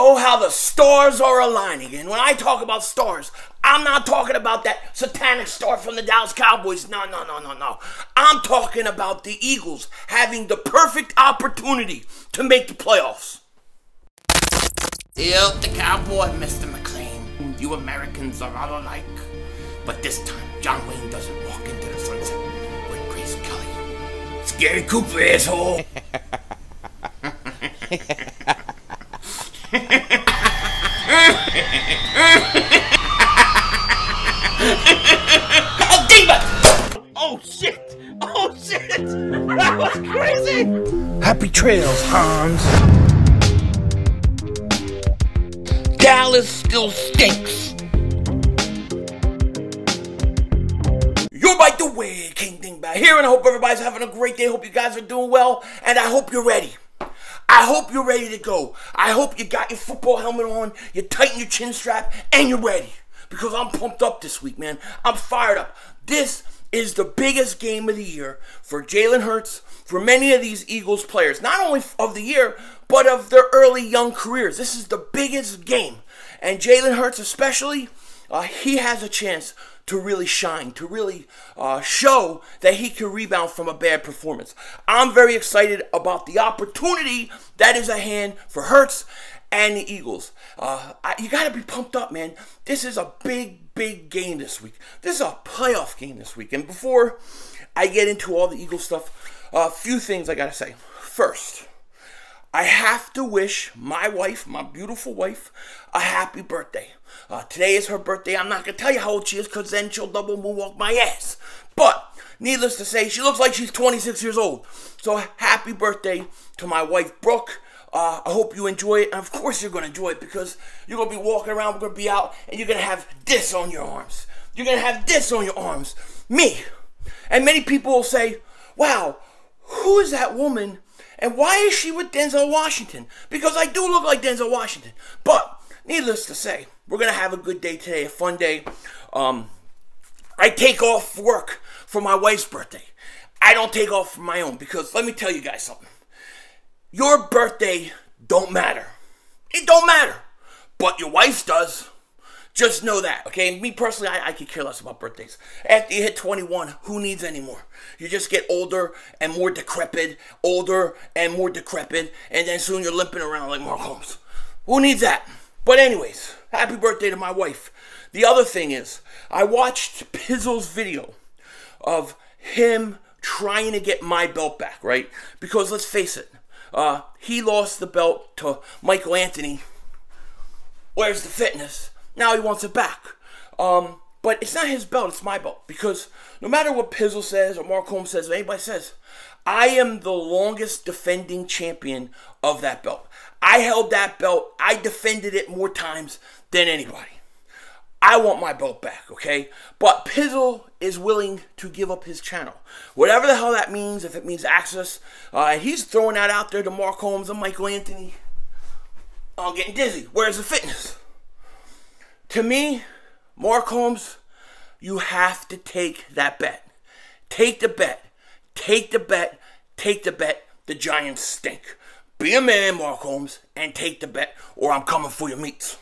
Oh, how the stars are aligning. And when I talk about stars, I'm not talking about that satanic star from the Dallas Cowboys. No. I'm talking about the Eagles having the perfect opportunity to make the playoffs. Yep, the cowboy, Mr. McLean. You Americans are all alike. But this time, John Wayne doesn't walk into the sunset with Grace Kelly. Scary Cooper, asshole. Oh, Dingbat! Oh, shit! Oh, shit! That was crazy! Happy trails, Holmes. Dallas still stinks. You're by the way, King Dingbat here, and I hope everybody's having a great day. Hope you guys are doing well, and I hope you're ready. I hope you're ready to go. I hope you got your football helmet on, you tighten your chin strap, and you're ready. Because I'm pumped up this week, man. I'm fired up. This is the biggest game of the year for Jalen Hurts, for many of these Eagles players. Not only of the year, but of their early young careers. This is the biggest game. And Jalen Hurts especially, he has a chance to really shine, to really show that he can rebound from a bad performance. I'm very excited about the opportunity that is at hand for Hurts and the Eagles. You got to be pumped up, man. This is a big game this week. This is a playoff game this week. And before I get into all the Eagles stuff, a few things I got to say. First, I have to wish my wife, my beautiful wife, a happy birthday. Today is her birthday. I'm not going to tell you how old she is because then she'll double moonwalk my ass. But needless to say, she looks like she's 26 years old. So happy birthday to my wife, Brooke. I hope you enjoy it. And of course you're going to enjoy it because you're going to be walking around, we're going to be out, and you're going to have this on your arms. You're going to have this on your arms. Me. And many people will say, wow, who is that woman? And why is she with Denzel Washington? Because I do look like Denzel Washington. But needless to say, we're going to have a good day today, a fun day. I take off work for my wife's birthday. I don't take off for my own because let me tell you guys something. Your birthday don't matter. It don't matter. But your wife's does. Just know that, okay? Me personally, I could care less about birthdays. After you hit 21, who needs any more? You just get older and more decrepit, older and more decrepit, and then soon you're limping around like Mark Holmes. Who needs that? But anyways, happy birthday to my wife. The other thing is, I watched Pizzle's video of him trying to get my belt back, right? Because let's face it, he lost the belt to Michael Anthony. Where's the fitness? Now he wants it back. But it's not his belt, it's my belt. Because no matter what Pizzle says or Mark Holmes says or anybody says, I am the longest defending champion of that belt. I held that belt. I defended it more times than anybody. I want my belt back, okay? But Pizzle is willing to give up his channel. Whatever the hell that means, if it means access. He's throwing that out there to Mark Holmes and Michael Anthony. I'm getting dizzy. Where's the fitness? To me, Mark Holmes, you have to take that bet. Take the bet. Take the bet. Take the bet. The Giants stink. Be a man, Mark Holmes, and take the bet, or I'm coming for your meats.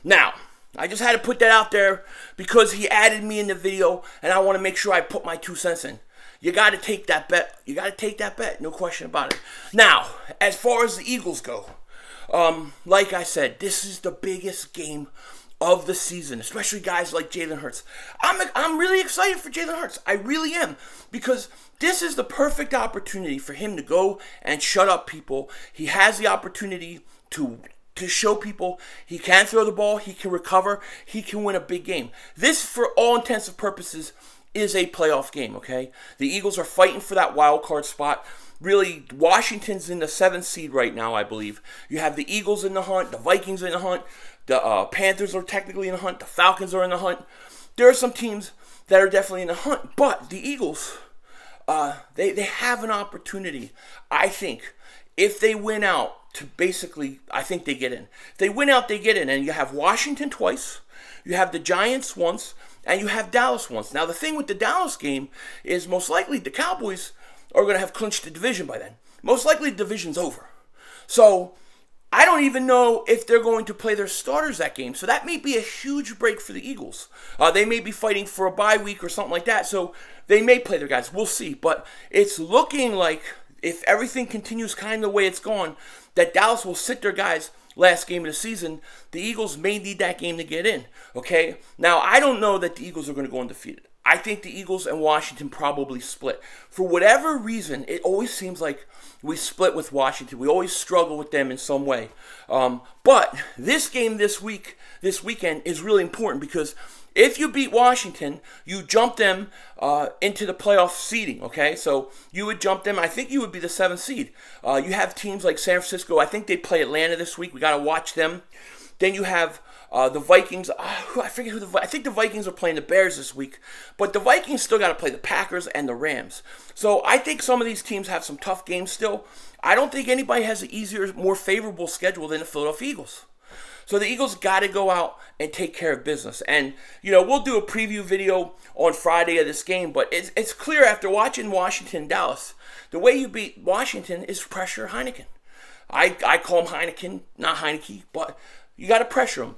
Now, I just had to put that out there because he added me in the video, and I want to make sure I put my 2 cents in. You got to take that bet. You got to take that bet. No question about it. Now, as far as the Eagles go, like I said, this is the biggest game of the season, especially guys like Jalen Hurts. I'm really excited for Jalen Hurts. I really am, because this is the perfect opportunity for him to go and shut up people. He has the opportunity to show people he can throw the ball, he can recover, he can win a big game. This, for all intents and purposes, is a playoff game, okay? The Eagles are fighting for that wild card spot. Really, Washington's in the 7th seed right now, I believe. You have the Eagles in the hunt, the Vikings in the hunt, the Panthers are technically in the hunt, the Falcons are in the hunt. There are some teams that are definitely in the hunt, but the Eagles, they have an opportunity, I think, if they win out, to basically, I think they get in. If they win out, they get in, and you have Washington twice, you have the Giants once, and you have Dallas once. Now, the thing with the Dallas game is most likely the Cowboys are going to have clinched the division by then. Most likely the division's over. So, I don't even know if they're going to play their starters that game. So that may be a huge break for the Eagles. They may be fighting for a bye week or something like that. So they may play their guys. We'll see. But it's looking like, if everything continues kind of the way it's gone, that Dallas will sit their guys last game of the season. The Eagles may need that game to get in. Okay? Now, I don't know that the Eagles are going to go undefeated. I think the Eagles and Washington probably split. For whatever reason, it always seems like we split with Washington. We always struggle with them in some way. But this game this weekend is really important, because if you beat Washington, you jump them into the playoff seeding, okay? So you would jump them. I think you would be the 7th seed. You have teams like San Francisco. I think they play Atlanta this week. We got to watch them. Then you have the Vikings. I forget who I think the Vikings are playing the Bears this week. But the Vikings still got to play the Packers and the Rams. So I think some of these teams have some tough games still. I don't think anybody has an easier, more favorable schedule than the Philadelphia Eagles. So the Eagles got to go out and take care of business. And, we'll do a preview video on Friday of this game. But it's clear after watching Washington and Dallas, the way you beat Washington is pressure Heineken. I call him Heineken, not Heineke, but you got to pressure him.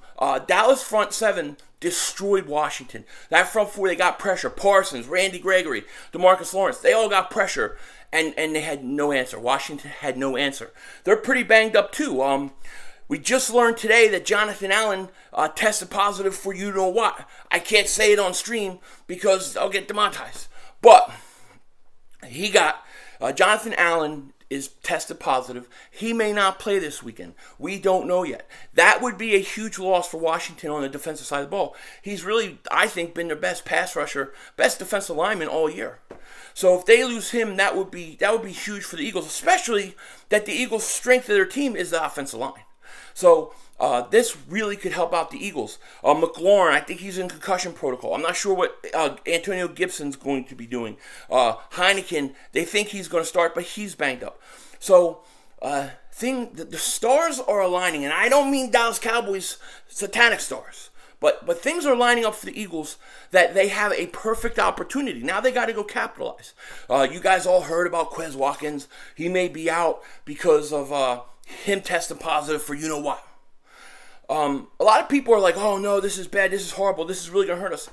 Dallas front 7 destroyed Washington. That front 4, they got pressure. Parsons, Randy Gregory, DeMarcus Lawrence, they all got pressure. And they had no answer. Washington had no answer. They're pretty banged up too. We just learned today that Jonathan Allen tested positive for you-know-what. I can't say it on stream because I'll get demonetized. But he got, Jonathan Allen is tested positive. He may not play this weekend. We don't know yet. That would be a huge loss for Washington on the defensive side of the ball. He's really, I think, been their best pass rusher, best defensive lineman all year. So if they lose him, that would be huge for the Eagles, especially that the Eagles' strength of their team is the offensive line. So this really could help out the Eagles. McLaurin, I think he's in concussion protocol. I'm not sure what Antonio Gibson's going to be doing. Heineken, they think he's going to start, but he's banged up. So the stars are aligning, and I don't mean Dallas Cowboys satanic stars. But things are lining up for the Eagles that they have a perfect opportunity. Now they got to go capitalize. You guys all heard about Quez Watkins. He may be out because of him testing positive for you-know-what. A lot of people are like, oh, no, this is bad. This is horrible. This is really going to hurt us.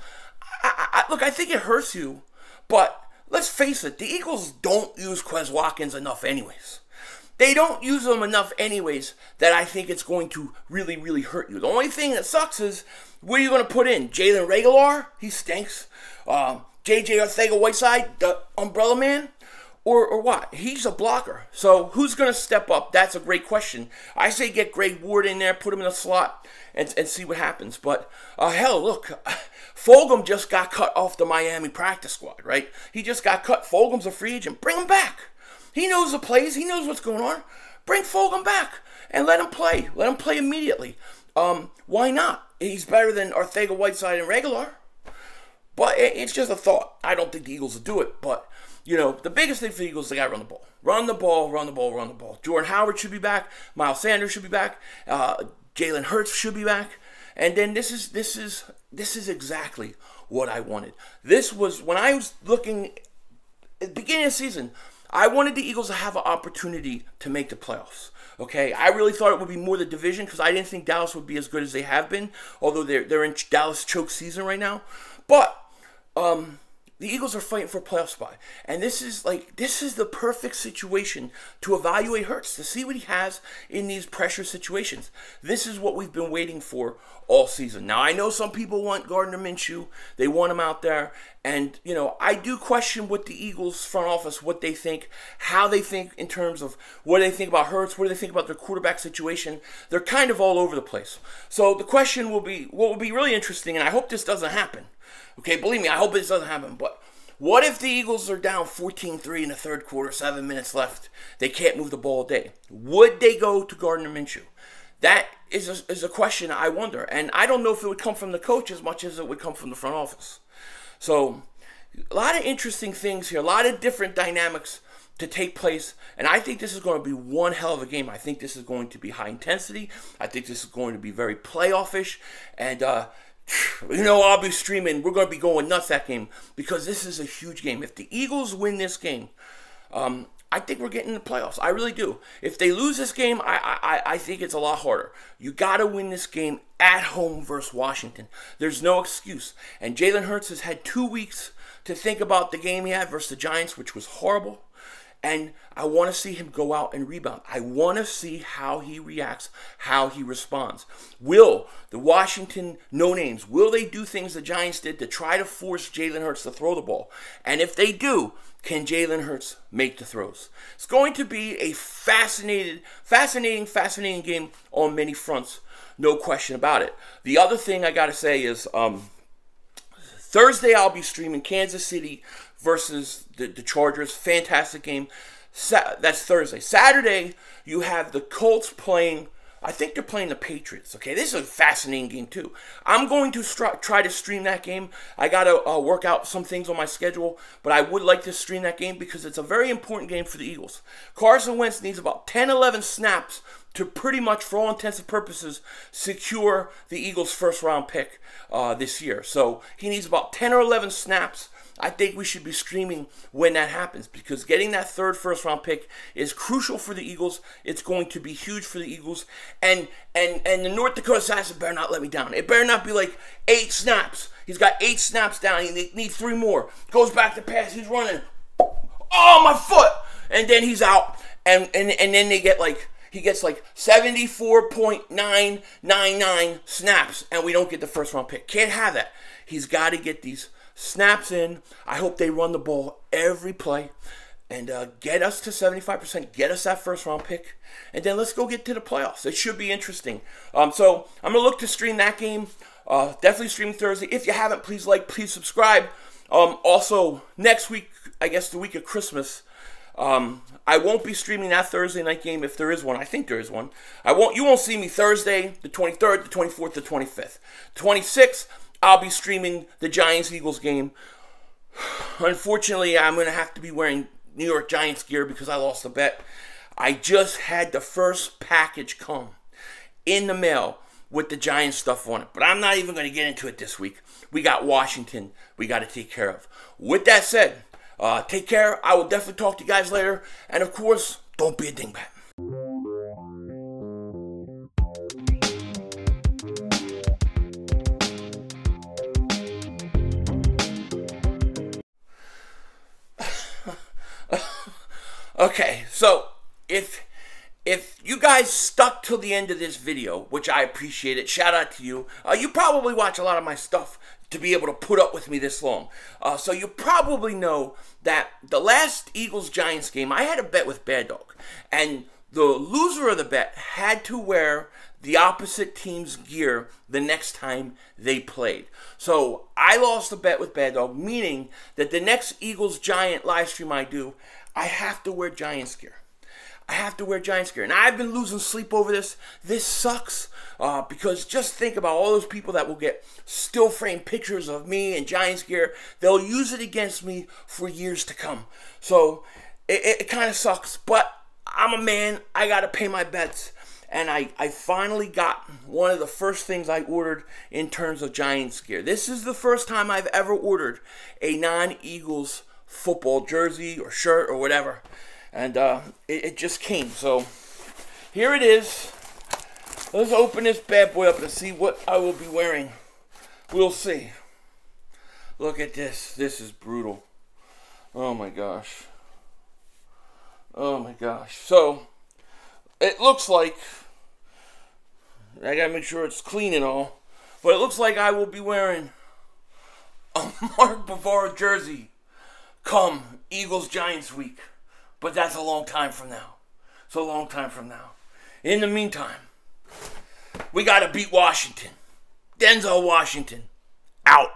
Look, I think it hurts you. But let's face it. The Eagles don't use Quez Watkins enough anyways. They don't use them enough anyways that I think it's going to really, really hurt you. The only thing that sucks is, what are you going to put in? Jalen Reagor? He stinks. J.J. Arcega-Whiteside, the umbrella man? Or what? He's a blocker. So who's going to step up? That's a great question. I say get Greg Ward in there, put him in the slot, and see what happens. But, hell, look, Fulgham just got cut off the Miami practice squad, right? He just got cut. Fulgham's a free agent. Bring him back. He knows the plays. He knows what's going on. Bring Fulgham back and let him play. Let him play immediately. Why not? He's better than Arcega-Whiteside and Reagor. But it's just a thought. I don't think the Eagles will do it. But, the biggest thing for the Eagles is they got to run the ball. Run the ball, run the ball, run the ball. Jordan Howard should be back. Miles Sanders should be back. Jalen Hurts should be back. And then this is exactly what I wanted. This was, when I was looking at the beginning of the season, I wanted the Eagles to have an opportunity to make the playoffs. Okay, I really thought it would be more the division because I didn't think Dallas would be as good as they have been, although they're in Dallas choke season right now. But the Eagles are fighting for a playoff spot, and this is the perfect situation to evaluate Hurts, to see what he has in these pressure situations. This is what we've been waiting for all season. Now, I know some people want Gardner Minshew. They want him out there. And, I do question what the Eagles front office, what they think, how they think in terms of what do they think about Hurts, what do they think about their quarterback situation. They're kind of all over the place. So the question will be, what will be really interesting, and I hope this doesn't happen. Okay, believe me, I hope this doesn't happen. But what if the Eagles are down 14-3 in the third quarter, 7 minutes left, they can't move the ball all day? Would they go to Gardner Minshew? That is a question I wonder. And I don't know if it would come from the coach as much as it would come from the front office. So, a lot of interesting things here. A lot of different dynamics to take place. And I think this is going to be one hell of a game. I think this is going to be high intensity. I think this is going to be very playoff-ish. And, I'll be streaming. We're going to be going nuts that game because this is a huge game. If the Eagles win this game, I think we're getting in the playoffs. I really do. If they lose this game, I think it's a lot harder. You got to win this game at home versus Washington. There's no excuse. And Jalen Hurts has had 2 weeks to think about the game he had versus the Giants, which was horrible. And I want to see him go out and rebound. I want to see how he reacts, how he responds. Will the Washington no-names, will they do things the Giants did to try to force Jalen Hurts to throw the ball? And if they do, can Jalen Hurts make the throws? It's going to be a fascinating game on many fronts. No question about it. The other thing I got to say is Thursday I'll be streaming Kansas City versus the Chargers. Fantastic game. That's Thursday. Saturday, you have the Colts playing, I think they're playing the Patriots. Okay, this is a fascinating game too. I'm going to try to stream that game. I got to work out some things on my schedule, but I would like to stream that game because it's a very important game for the Eagles. Carson Wentz needs about 10, 11 snaps to pretty much, for all intents and purposes, secure the Eagles' first-round pick this year. So he needs about 10 or 11 snaps. I think we should be streaming when that happens because getting that third first-round pick is crucial for the Eagles. It's going to be huge for the Eagles. And the North Dakota Assassin better not let me down. It better not be like 8 snaps. He's got 8 snaps down. He needs 3 more. Goes back to pass. He's running. Oh, my foot! And then he's out. And then they get like... He gets like 74.999 snaps, and we don't get the first-round pick. Can't have that. He's got to get these snaps in. I hope they run the ball every play and get us to 75%, get us that first-round pick, and then let's go get to the playoffs. It should be interesting. So I'm going to look to stream that game. Definitely stream Thursday. If you haven't, please like, please subscribe. Also, next week, I guess the week of Christmas, I won't be streaming that Thursday night game if there is one. I think there is one. You won't see me Thursday, the 23rd, the 24th, the 25th. 26th, I'll be streaming the Giants-Eagles game. Unfortunately, I'm going to have to be wearing New York Giants gear because I lost the bet. I just had the first package come in the mail with the Giants stuff on it. But I'm not even going to get into it this week. We got Washington we got to take care of. With that said, take care. I will definitely talk to you guys later. And of course, don't be a dingbat. Okay, so if you guys stuck till the end of this video, which I appreciate it, shout out to you. You probably watch a lot of my stuff to be able to put up with me this long. So you probably know that the last Eagles-Giants game, I had a bet with Bad Dog. And the loser of the bet had to wear the opposite team's gear the next time they played. So I lost the bet with Bad Dog, meaning that the next Eagles-Giant live stream I do, I have to wear Giants gear. I have to wear Giants gear. And I've been losing sleep over this. This sucks because just think about all those people that will get still frame pictures of me in Giants gear. They'll use it against me for years to come. So it kind of sucks. But I'm a man. I got to pay my bets. And I finally got one of the first things I ordered in terms of Giants gear. This is the first time I've ever ordered a non-Eagles football jersey or shirt or whatever. And it just came. So here it is. Let's open this bad boy up and see what I will be wearing. We'll see. Look at this. This is brutal. Oh my gosh. Oh my gosh. So it looks like, I gotta make sure it's clean and all, but it looks like I will be wearing a Mark Bavaro jersey come Eagles-Giants week. But that's a long time from now. It's a long time from now. In the meantime, we got to beat Washington. Denzel Washington, out.